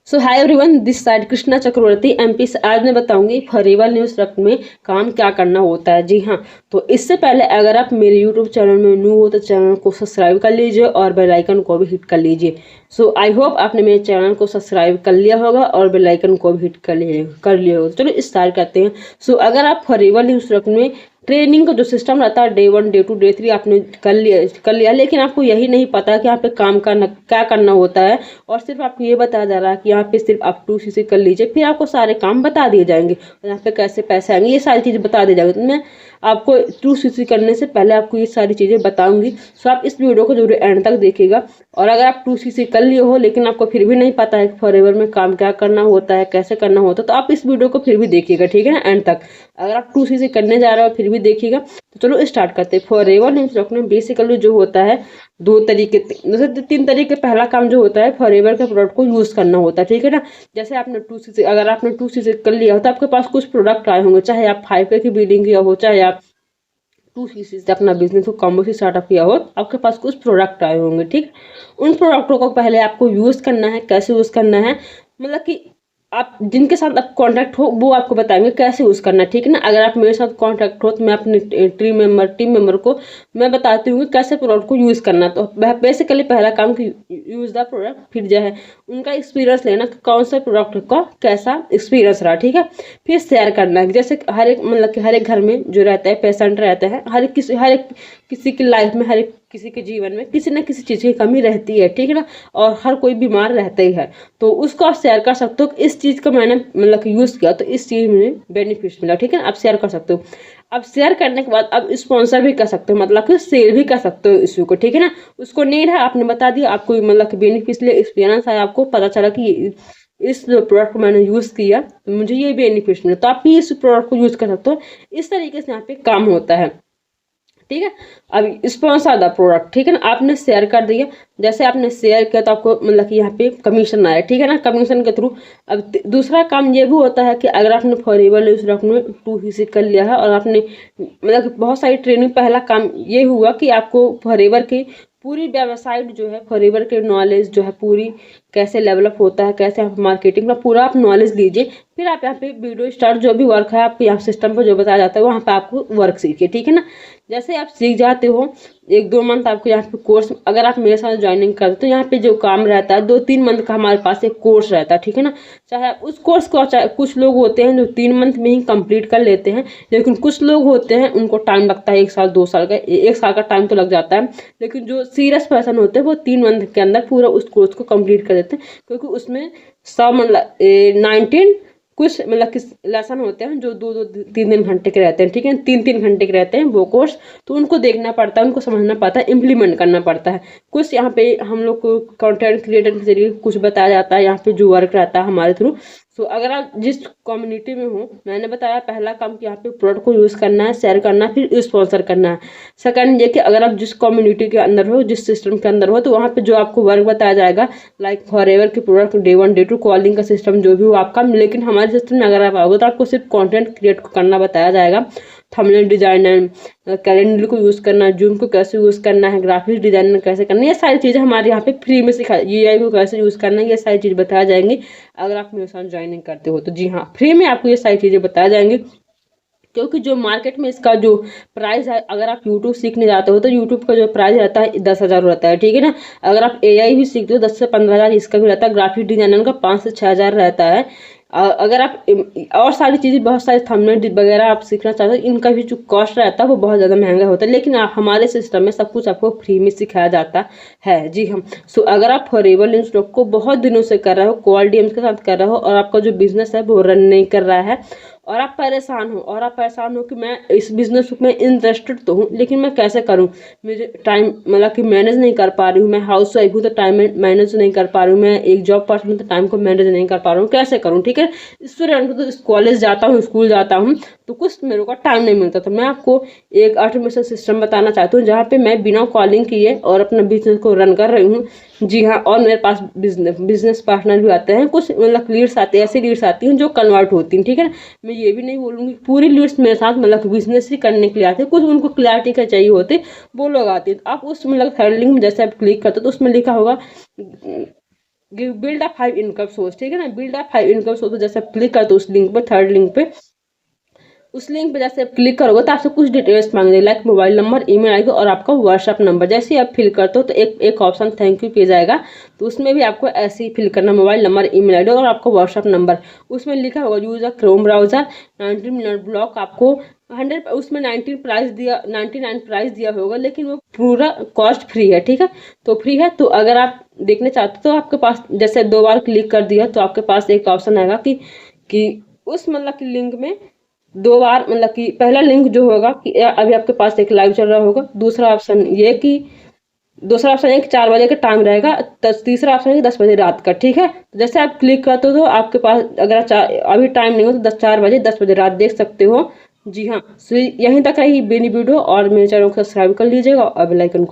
So hi everyone, this side Krishna Chakravarti MP से। आज मैं बताऊंगी फॉरएवर न्यूज़ रख में काम क्या करना होता है। जी हाँ, तो इससे पहले अगर आप मेरे यूट्यूब चैनल में न्यू हो तो चैनल को सब्सक्राइब कर लीजिए और बेल आइकन को भी हिट कर लीजिए। सो आई होप आपने मेरे चैनल को सब्सक्राइब कर लिया होगा और बेल आइकन को भी हिट कर लिया होगा। चलो स्टार्ट करते हैं। सो अगर आप फॉरएवर न्यूज़ रख में ट्रेनिंग का जो सिस्टम रहता है डे 1 डे 2 डे 3 आपने कर लिया, लेकिन आपको यही नहीं पता कि यहाँ पे काम करना क्या करना होता है, और सिर्फ आपको ये बताया जा रहा है कि यहाँ पे सिर्फ आप 2cc कर लीजिए, फिर आपको सारे काम बता दिए जाएंगे और यहाँ पे कैसे पैसे आएंगे, ये सारी चीज़ें बता दी जाएंगी। तो मैं आपको 2cc करने से पहले आपको ये सारी चीज़ें बताऊंगी। सो आप इस वीडियो को जरूर एंड तक देखिएगा। और अगर आप 2cc कर लिए हो लेकिन आपको फिर भी नहीं पता है कि फॉरएवर में काम क्या करना होता है, कैसे करना होता है, तो आप इस वीडियो को फिर भी देखिएगा, ठीक है ना, एंड तक। अगर आप 2cc करने जा रहे हो फिर भी देखिएगा। तो चलो स्टार्ट करते हैं। फॉरएवर न्यूज़ रख में बेसिकली जो होता है दो तरीके, जैसे 3 तरीके। पहला काम जो होता है फॉरएवर के प्रोडक्ट को यूज़ करना होता है, ठीक है ना। जैसे आपने 2cc, अगर आपने 2cc कर लिया हो तो आपके पास कुछ प्रोडक्ट आए होंगे, चाहे आप 5K की बिलिंग किया हो, चाहे आप 2cc से अपना बिजनेस को कम से स्टार्टअप किया हो, आपके पास कुछ प्रोडक्ट आए होंगे, ठीक। उन प्रोडक्टों को पहले आपको यूज़ करना है। कैसे यूज़ करना है, मतलब कि आप जिनके साथ आप कांटेक्ट हो वो आपको बताएंगे कैसे यूज़ करना है, ठीक है ना। अगर आप मेरे साथ कांटेक्ट हो तो मैं अपने टीम मेंबर को मैं बताती हूँ कि कैसे प्रोडक्ट को यूज़ करना। तो बेसिकली पहला काम कि यूज़ द प्रोडक्ट, फिर जो है उनका एक्सपीरियंस लेना कि कौन सा प्रोडक्ट का कैसा एक्सपीरियंस रहा, ठीक है। फिर शेयर करना है। जैसे हर एक, मतलब कि हर एक घर में जो रहता है पेशेंट रहते हैं, हर एक किसी की लाइफ में, हर एक किसी के जीवन में किसी न किसी चीज़ की कमी रहती है, ठीक है ना। और हर कोई बीमार रहता ही है, तो उसको आप शेयर कर सकते हो। इस चीज़ का मैंने मतलब कि यूज़ किया तो इस चीज़ में बेनिफिट मिला, ठीक है ना। आप शेयर कर सकते हो। अब शेयर करने के बाद आप स्पॉन्सर भी कर सकते हो, मतलब कि सेल भी कर सकते हो इशू को, ठीक है ना। उसको नीड है, आपने बता दिया, आपको मतलब कि बेनिफिट एक्सपीरियंस है, आपको पता चला कि इस प्रोडक्ट को मैंने यूज़ किया तो मुझे ये बेनिफिट मिला, तो आप भी इस प्रोडक्ट को यूज़ कर सकते हो। इस तरीके से यहाँ पे काम होता है, ठीक है। अब स्पॉन्सर द प्रोडक्ट, ठीक है ना, आपने शेयर कर दिया। जैसे आपने शेयर किया तो आपको मतलब कि यहाँ पे कमीशन आया, ठीक है ना, कमीशन के थ्रू। अब दूसरा काम ये भी होता है कि अगर आपने फॉरएवर न्यूज़ रख में 2cc कर लिया है और आपने मतलब बहुत सारी ट्रेनिंग, पहला काम ये हुआ कि आपको फॉरएवर की पूरी वेबसाइट जो है, फॉरएवर के नॉलेज जो है पूरी कैसे डेवलप होता है, कैसे आप मार्केटिंग का पूरा आप नॉलेज लीजिए। फिर आप यहाँ पे वीडियो स्टार्ट जो भी वर्क है आपको यहाँ सिस्टम पर जो बताया जाता है वहाँ पे आपको वर्क सीखिए, ठीक है ना। जैसे आप सीख जाते हो 1-2 मंथ आपको यहाँ पे कोर्स, अगर आप मेरे साथ ज्वाइनिंग करते हो तो यहाँ पे जो काम रहता है 2-3 मंथ का हमारे पास एक कोर्स रहता है, ठीक है ना। चाहे उस कोर्स को, चाहे कुछ लोग होते हैं जो 3 मंथ में ही कंप्लीट कर लेते हैं, लेकिन कुछ लोग होते हैं उनको टाइम लगता है 1 साल 2 साल का, 1 साल का टाइम तो लग जाता है। लेकिन जो सीरियस पर्सन होते हैं वो 3 मंथ के अंदर पूरा उस कोर्स को कंप्लीट कर देते हैं, क्योंकि उसमें 100 मतलब 19 कुछ मतलब किस लेसन होते हैं जो 2-3 घंटे के रहते हैं, ठीक है, 3-3 घंटे के रहते हैं वो कोर्स। तो उनको देखना पड़ता है, उनको समझना पड़ता है, इम्प्लीमेंट करना पड़ता है। कुछ यहाँ पे हम लोग को कंटेंट क्रिएटर के जरिए कुछ बताया जाता है, यहाँ पे जो वर्क रहता है हमारे थ्रू। सो अगर आप जिस कम्युनिटी में हो, मैंने बताया पहला काम कि यहाँ पे प्रोडक्ट को यूज़ करना है, शेयर करना है, फिर स्पॉन्सर करना है। सेकंड ये कि अगर आप जिस कम्युनिटी के अंदर हो, जिस सिस्टम के अंदर हो, तो वहाँ पे जो आपको वर्क बताया जाएगा, लाइक फॉरएवर के प्रोडक्ट डे 1 डे 2 कॉलिंग का सिस्टम जो भी हो आपका। लेकिन हमारे सिस्टम में अगर आप आओगे तो आपको सिर्फ कंटेंट क्रिएट करना बताया जाएगा, थंबनेल डिजाइनर, कैलेंडर को यूज़ करना, जूम को कैसे यूज़ करना है, ग्राफिक्स डिजाइनर कैसे करना है, ये सारी चीज़ें हमारे यहाँ पे फ्री में सिखा, यूआई को कैसे यूज़ करना है, ये सारी चीज़ बताया जाएंगी अगर आप मेरे साथ ज्वाइनिंग करते हो तो। जी हाँ, फ्री में आपको ये सारी चीज़ें बताया जाएंगी। क्योंकि जो मार्केट में इसका जो प्राइस है, अगर आप यूट्यूब सीखने जाते हो तो यूट्यूब का जो प्राइस रहता है 10,000 रहता है, ठीक है ना। अगर आप एआई भी सीखते हो 10 से 15,000 इसका भी रहता है। ग्राफिक डिजाइनर का 5 से 6,000 रहता है। अगर आप और सारी चीज़ें, बहुत सारे थंबनेल वगैरह आप सीखना चाहते हो, इनका भी जो कॉस्ट रहता है वो बहुत ज़्यादा महंगा होता है। लेकिन हमारे सिस्टम में सब कुछ आपको फ्री में सिखाया जाता है। जी हम सो अगर आप फॉरएवर न्यूज़ को बहुत दिनों से कर रहे हो, कॉल डीएम्स के साथ कर रहे हो, और आपका जो बिजनेस है वो रन नहीं कर रहा है, और आप परेशान हो कि मैं इस बिजनेस में इंटरेस्टेड तो हूँ लेकिन मैं कैसे करूँ, मुझे टाइम मतलब कि मैनेज नहीं कर पा रही हूँ, मैं हाउस वाइफ हूँ तो टाइम मैनेज नहीं कर पा रही हूँ, मैं एक जॉब पर्सन हूँ तो टाइम को मैनेज नहीं कर पा रहा हूँ, कैसे करूँ, ठीक है। स्टूडेंट हूँ तो कॉलेज जाता हूँ, स्कूल जाता हूँ, तो कुछ मेरे को टाइम नहीं मिलता। तो मैं आपको एक ऑटोमेशन सिस्टम बताना चाहती हूँ जहाँ पे मैं बिना कॉलिंग किए और अपना बिजनेस को रन कर रही हूँ। जी हाँ, और मेरे पास बिजनेस पार्टनर भी आते हैं, कुछ मतलब लीड्स आते हैं, ऐसी लीड्स आती हैं जो कन्वर्ट होती हैं, ठीक है। मैं ये भी नहीं बोलूँगी पूरी लीड्स मेरे साथ मतलब बिजनेस ही करने के लिए आते हैं, कुछ उनको क्लैरिटी का चाहिए होते वो लोग आते हैं। आप उस मतलब हैंडलिंग में जैसे आप क्लिक करते हो तो उसमें लिखा होगा बिल्ड अ 5 इनकम सोर्स, ठीक है ना। बिल्ड अ 5 इनकम सोर्स, तो जैसे आप क्लिक करते हो उस लिंक पे, थर्ड लिंक पे, उस लिंक पे जैसे आप क्लिक करोगे तो आपसे कुछ डिटेल्स मांगेंगे, like mobile number, email ID और आपका व्हाट्सएप नंबर। जैसे ही आप फिल करते हो तो एक ऑप्शन थैंक यू पेज आएगा, तो उसमें भी आपको ऐसे ही फिल करना, मोबाइल नंबर, ईमेल आईडी और आपका व्हाट्सएप नंबर। उसमें लिखा होगा user Chrome browser 19 minute block, आपको 100 उसमें 99 प्राइस दिया होगा, लेकिन वो पूरा कॉस्ट फ्री है, ठीक है। तो फ्री है, तो अगर आप देखने चाहते हो तो आपके पास जैसे 2 बार क्लिक कर दिया तो आपके पास एक ऑप्शन आएगा कि उस मतलब कि लिंक में 2 बार, मतलब कि पहला लिंक जो होगा कि अभी आपके पास एक लाइव चल रहा होगा, दूसरा ऑप्शन है कि 4 बजे का टाइम रहेगा, तीसरा ऑप्शन है कि 10 बजे रात का, ठीक है। तो जैसे आप क्लिक करते हो तो आपके पास अगर अभी टाइम नहीं हो तो 4 बजे 10 बजे रात देख सकते हो। जी हाँ, यहीं तक रही मेरी वीडियो, और मेरे चैनल को सब्सक्राइब कर लीजिएगा और बेल आइकन को